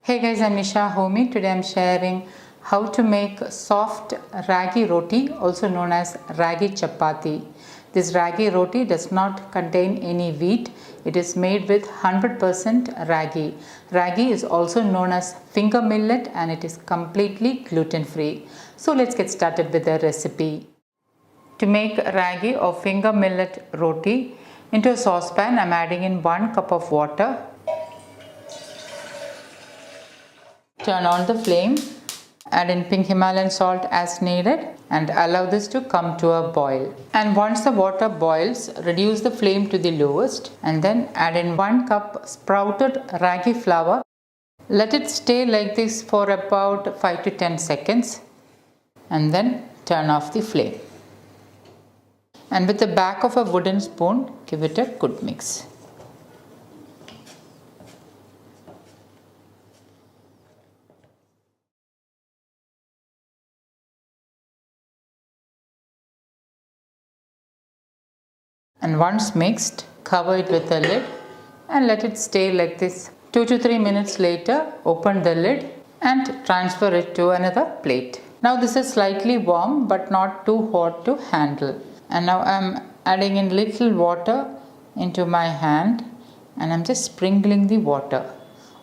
Hey guys, I'm Nisa Homey. Today I'm sharing how to make soft ragi roti, also known as ragi chapathi. This ragi roti does not contain any wheat. It is made with 100% ragi. Ragi is also known as finger millet and it is completely gluten free. So let's get started with the recipe. To make ragi or finger millet roti, into a saucepan I'm adding in 1 cup of water. Turn on the flame, add in pink Himalayan salt as needed and allow this to come to a boil. And once the water boils, reduce the flame to the lowest and then add in 1 cup sprouted ragi flour. Let it stay like this for about 5 to 10 seconds and then turn off the flame. And with the back of a wooden spoon, give it a good mix. And once mixed, cover it with a lid and let it stay like this. 2 to 3 minutes later, open the lid and transfer it to another plate. Now this is slightly warm but not too hot to handle. And now I'm adding in little water into my hand and I'm just sprinkling the water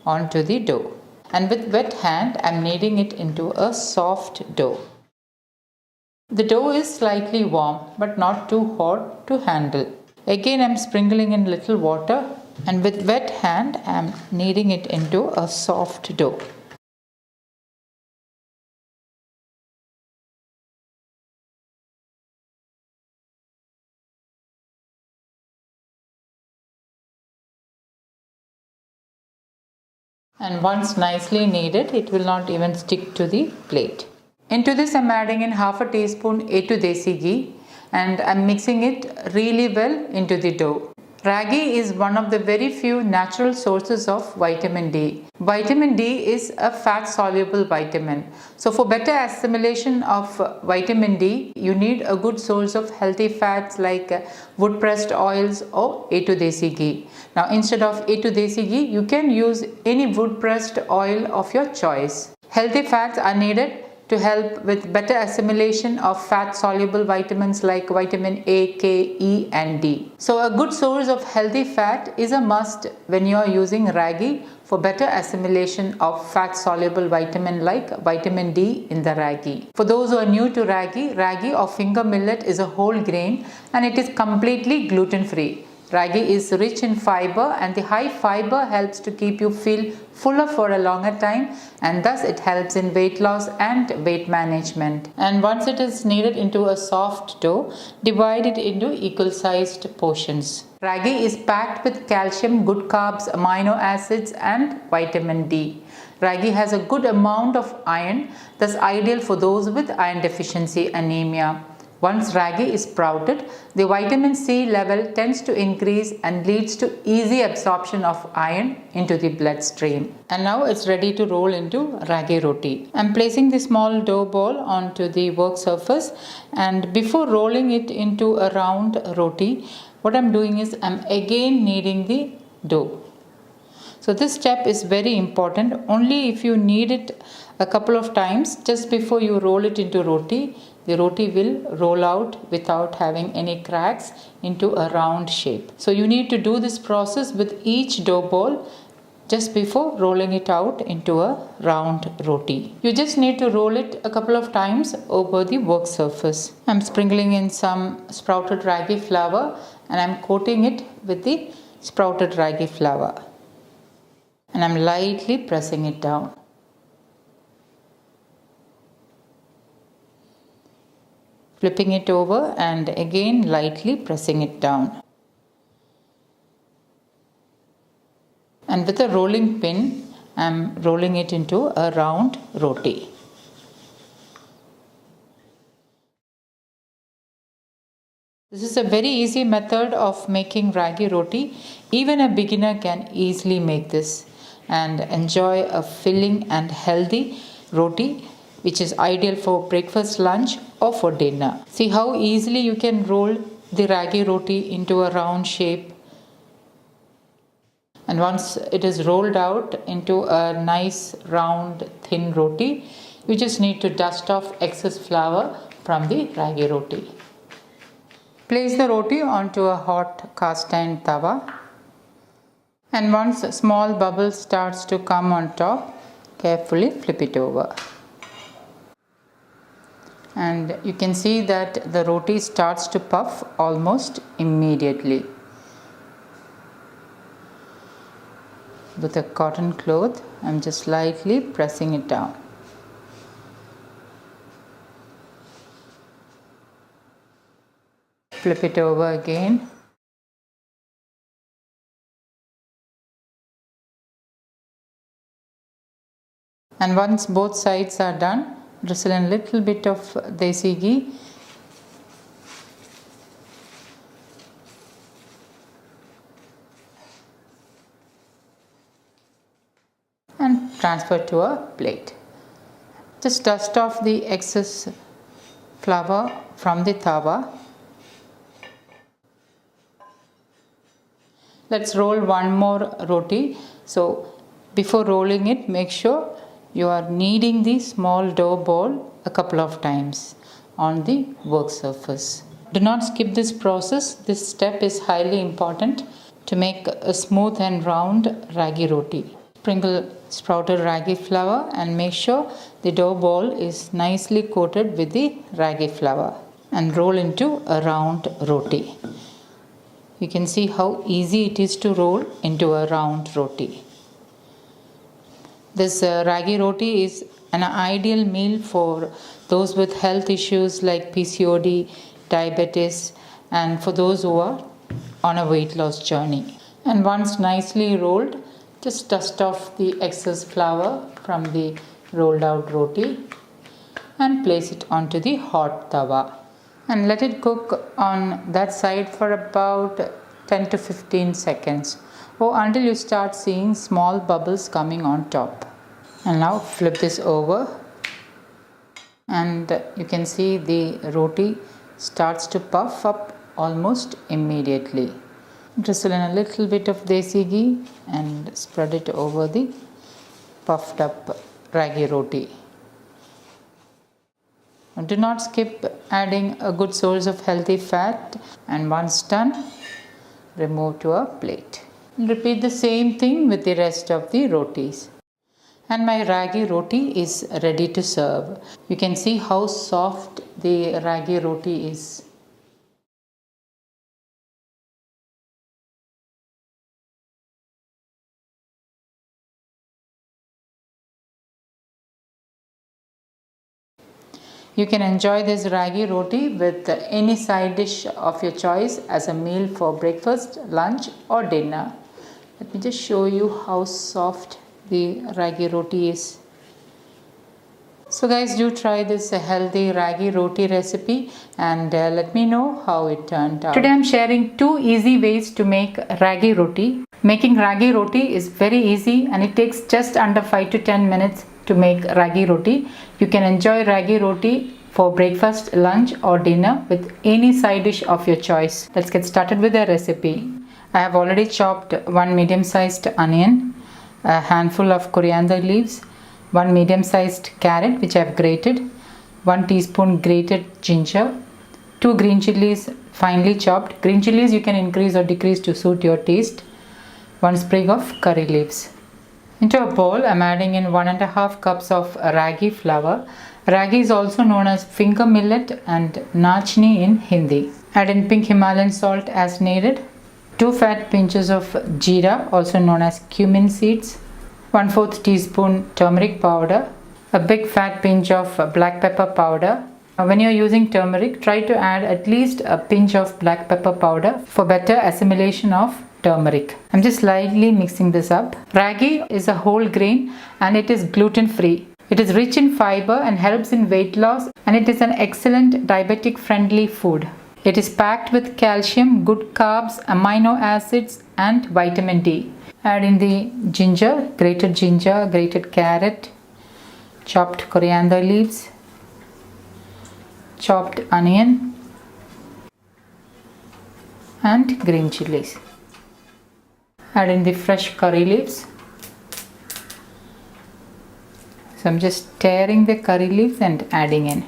onto the dough. And with wet hand, I'm kneading it into a soft dough. The dough is slightly warm but not too hot to handle. Again I am sprinkling in little water and with wet hand I am kneading it into a soft dough. And once nicely kneaded, it will not even stick to the plate. Into this I am adding in half a teaspoon A2 desi ghee and I am mixing it really well into the dough. Ragi is one of the very few natural sources of vitamin D. Vitamin D is a fat soluble vitamin. So for better assimilation of vitamin D, you need a good source of healthy fats like wood pressed oils or A2 desi ghee. Now instead of A2 desi ghee, you can use any wood pressed oil of your choice. Healthy fats are needed to help with better assimilation of fat soluble vitamins like vitamin A, K, E and D. So a good source of healthy fat is a must when you are using ragi for better assimilation of fat soluble vitamin like vitamin D in the ragi. For those who are new to ragi or finger millet is a whole grain and it is completely gluten free. Ragi is rich in fiber and the high fiber helps to keep you feel fuller for a longer time and thus it helps in weight loss and weight management. And once it is kneaded into a soft dough, divide it into equal sized portions. Ragi is packed with calcium, good carbs, amino acids and vitamin D. Ragi has a good amount of iron, thus ideal for those with iron deficiency anemia. Once ragi is sprouted, the vitamin C level tends to increase and leads to easy absorption of iron into the bloodstream. And now it's ready to roll into ragi roti. I'm placing the small dough ball onto the work surface and before rolling it into a round roti, what I'm doing is I'm again kneading the dough. So this step is very important. Only if you knead it a couple of times just before you roll it into roti, the roti will roll out without having any cracks into a round shape. So you need to do this process with each dough ball just before rolling it out into a round roti. You just need to roll it a couple of times over the work surface. I'm sprinkling in some sprouted ragi flour and I'm coating it with the sprouted ragi flour. And I'm lightly pressing it down. Flipping it over and again lightly pressing it down. And with a rolling pin, I'm rolling it into a round roti. This is a very easy method of making ragi roti. Even a beginner can easily make this and enjoy a filling and healthy roti which is ideal for breakfast, lunch or for dinner. See how easily you can roll the ragi roti into a round shape. And once it is rolled out into a nice round thin roti, you just need to dust off excess flour from the ragi roti. Place the roti onto a hot cast iron tawa, and once a small bubble starts to come on top, carefully flip it over. And you can see that the roti starts to puff almost immediately. With a cotton cloth, I am just lightly pressing it down. Flip it over again. And once both sides are done, drizzle in a little bit of desi ghee and transfer to a plate. Just dust off the excess flour from the tawa. Let's roll one more roti. So before rolling it, make sure you are kneading the small dough ball a couple of times on the work surface. Do not skip this process. This step is highly important to make a smooth and round ragi roti. Sprinkle sprouted ragi flour and make sure the dough ball is nicely coated with the ragi flour and roll into a round roti. You can see how easy it is to roll into a round roti. This ragi roti is an ideal meal for those with health issues like PCOD, diabetes, and for those who are on a weight loss journey. And once nicely rolled, just dust off the excess flour from the rolled out roti and place it onto the hot tawa and let it cook on that side for about 10 to 15 seconds or until you start seeing small bubbles coming on top. And now flip this over and you can see the roti starts to puff up almost immediately. Drizzle in a little bit of desi ghee and spread it over the puffed up ragi roti. And do not skip adding a good source of healthy fat, and once done, remove to a plate. And repeat the same thing with the rest of the rotis. And my ragi roti is ready to serve. You can see how soft the ragi roti is. You can enjoy this ragi roti with any side dish of your choice as a meal for breakfast, lunch or dinner. Let me just show you how soft the ragi roti is. So guys, do try this healthy ragi roti recipe and let me know how it turned out. Today I am sharing 2 easy ways to make ragi roti. Making ragi roti is very easy and it takes just under 5 to 10 minutes to make ragi roti. You can enjoy ragi roti for breakfast, lunch or dinner with any side dish of your choice. Let's get started with the recipe. I have already chopped 1 medium-sized onion, a handful of coriander leaves, 1 medium-sized carrot which I have grated, 1 teaspoon grated ginger, 2 green chilies finely chopped. Green chilies you can increase or decrease to suit your taste, 1 sprig of curry leaves. Into a bowl, I am adding in 1.5 cups of ragi flour. Ragi is also known as finger millet and nachni in Hindi. Add in pink Himalayan salt as needed. 2 fat pinches of jeera, also known as cumin seeds. 1/4 teaspoon turmeric powder. A big fat pinch of black pepper powder. When you are using turmeric, try to add at least a pinch of black pepper powder for better assimilation of turmeric. I'm just lightly mixing this up. Ragi is a whole grain and it is gluten free. It is rich in fiber and helps in weight loss, and it is an excellent diabetic friendly food. It is packed with calcium, good carbs, amino acids and vitamin D. Add in the ginger, grated carrot, chopped coriander leaves, chopped onion and green chilies. Add in the fresh curry leaves. So I'm just tearing the curry leaves and adding in.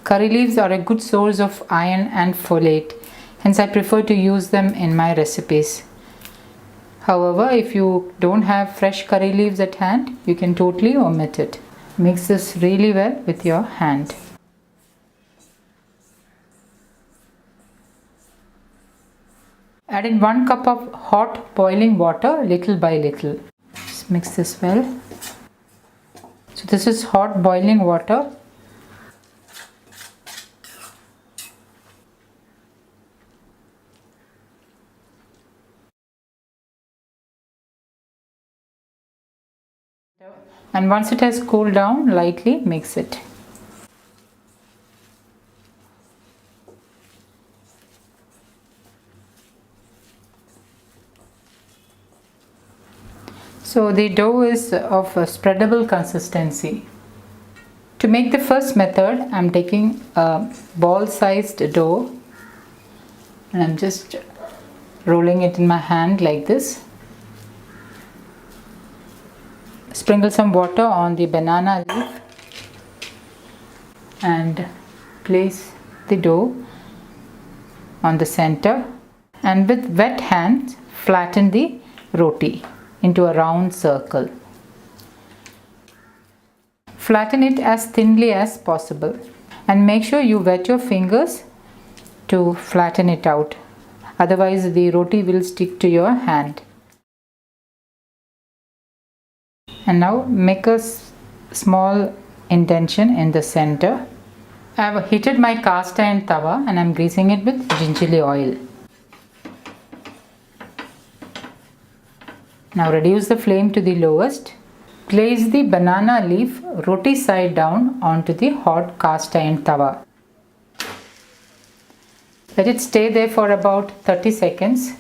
Curry leaves are a good source of iron and folate, hence I prefer to use them in my recipes. However, if you don't have fresh curry leaves at hand, you can totally omit it. Mix this really well with your hand. Add in 1 cup of hot boiling water little by little. Just mix this well. So this is hot boiling water. And once it has cooled down, lightly mix it. So the dough is of a spreadable consistency. To make the first method, I am taking a ball-sized dough and I am just rolling it in my hand like this. Sprinkle some water on the banana leaf and place the dough on the center, and with wet hands flatten the roti into a round circle. Flatten it as thinly as possible and make sure you wet your fingers to flatten it out, otherwise the roti will stick to your hand. And now make a small indentation in the center. I have heated my cast iron tawa and I am greasing it with gingerly oil. Now reduce the flame to the lowest. Place the banana leaf roti side down onto the hot cast iron tawa. Let it stay there for about 30 seconds.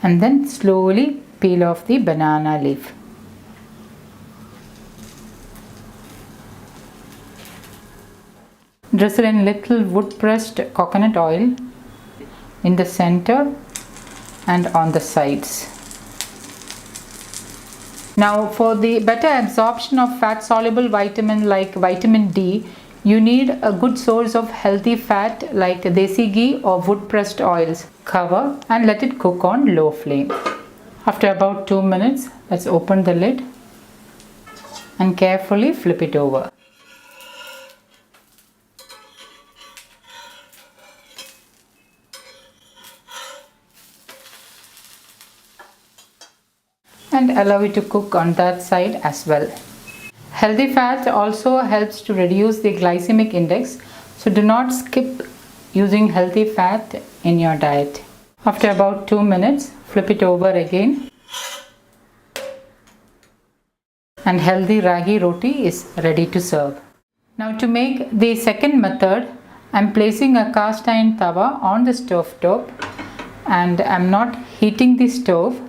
And then slowly peel off the banana leaf. Drizzle in little wood pressed coconut oil in the center and on the sides. Now for the better absorption of fat soluble vitamin like vitamin D, you need a good source of healthy fat like desi ghee or wood pressed oils. Cover and let it cook on low flame. After about 2 minutes, let's open the lid and carefully flip it over. And allow it to cook on that side as well. Healthy fat also helps to reduce the glycemic index, so do not skip using healthy fat in your diet. After about 2 minutes, flip it over again. And healthy ragi roti is ready to serve. Now to make the second method, I am placing a cast iron tawa on the stove top and I am not heating the stove.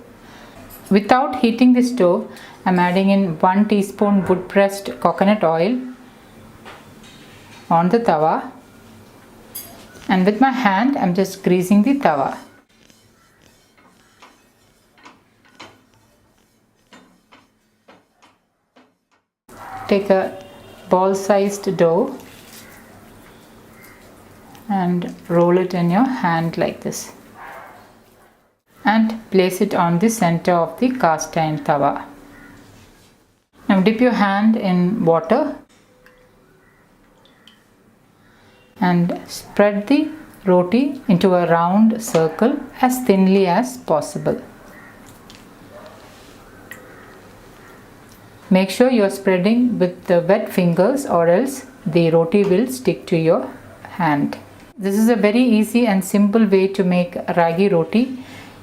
Without heating the stove, I am adding in 1 teaspoon wood pressed coconut oil on the tawa, and with my hand I am just greasing the tawa. Take a ball sized dough and roll it in your hand like this and place it on the center of the cast iron tawa. Now dip your hand in water and spread the roti into a round circle as thinly as possible. Make sure you are spreading with the wet fingers or else the roti will stick to your hand. This is a very easy and simple way to make ragi roti.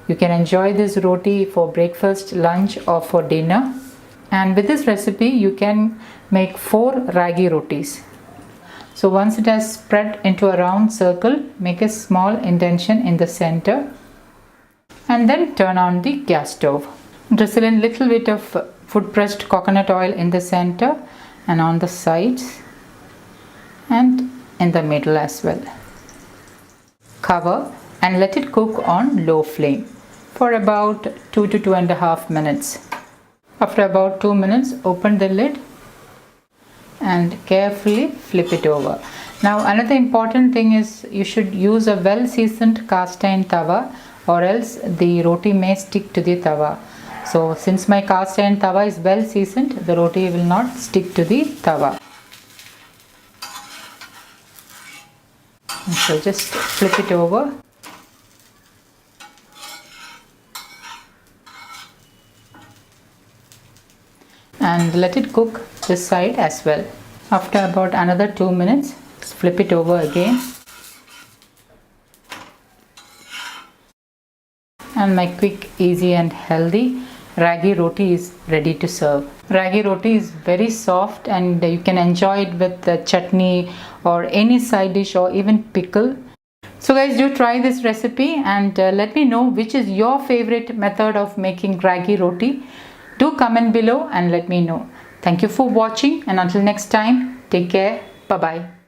You can enjoy this roti for breakfast, lunch or for dinner. And with this recipe you can make 4 ragi rotis. So once it has spread into a round circle, make a small indentation in the center and then turn on the gas stove. Drizzle in little bit of wood pressed coconut oil in the center and on the sides and in the middle as well. Cover and let it cook on low flame for about 2 to 2.5 minutes. After about 2 minutes, open the lid and carefully flip it over. Now another important thing is you should use a well seasoned cast iron tawa, or else the roti may stick to the tawa. So since my cast iron tawa is well seasoned, the roti will not stick to the tawa. And so just flip it over. And let it cook this side as well. After about another 2 minutes, flip it over again. And my quick, easy and healthy ragi roti is ready to serve. Ragi roti is very soft and you can enjoy it with the chutney or any side dish or even pickle. So guys, do try this recipe and let me know which is your favorite method of making ragi roti. Do comment below and let me know. Thank you for watching, and until next time, take care. Bye bye.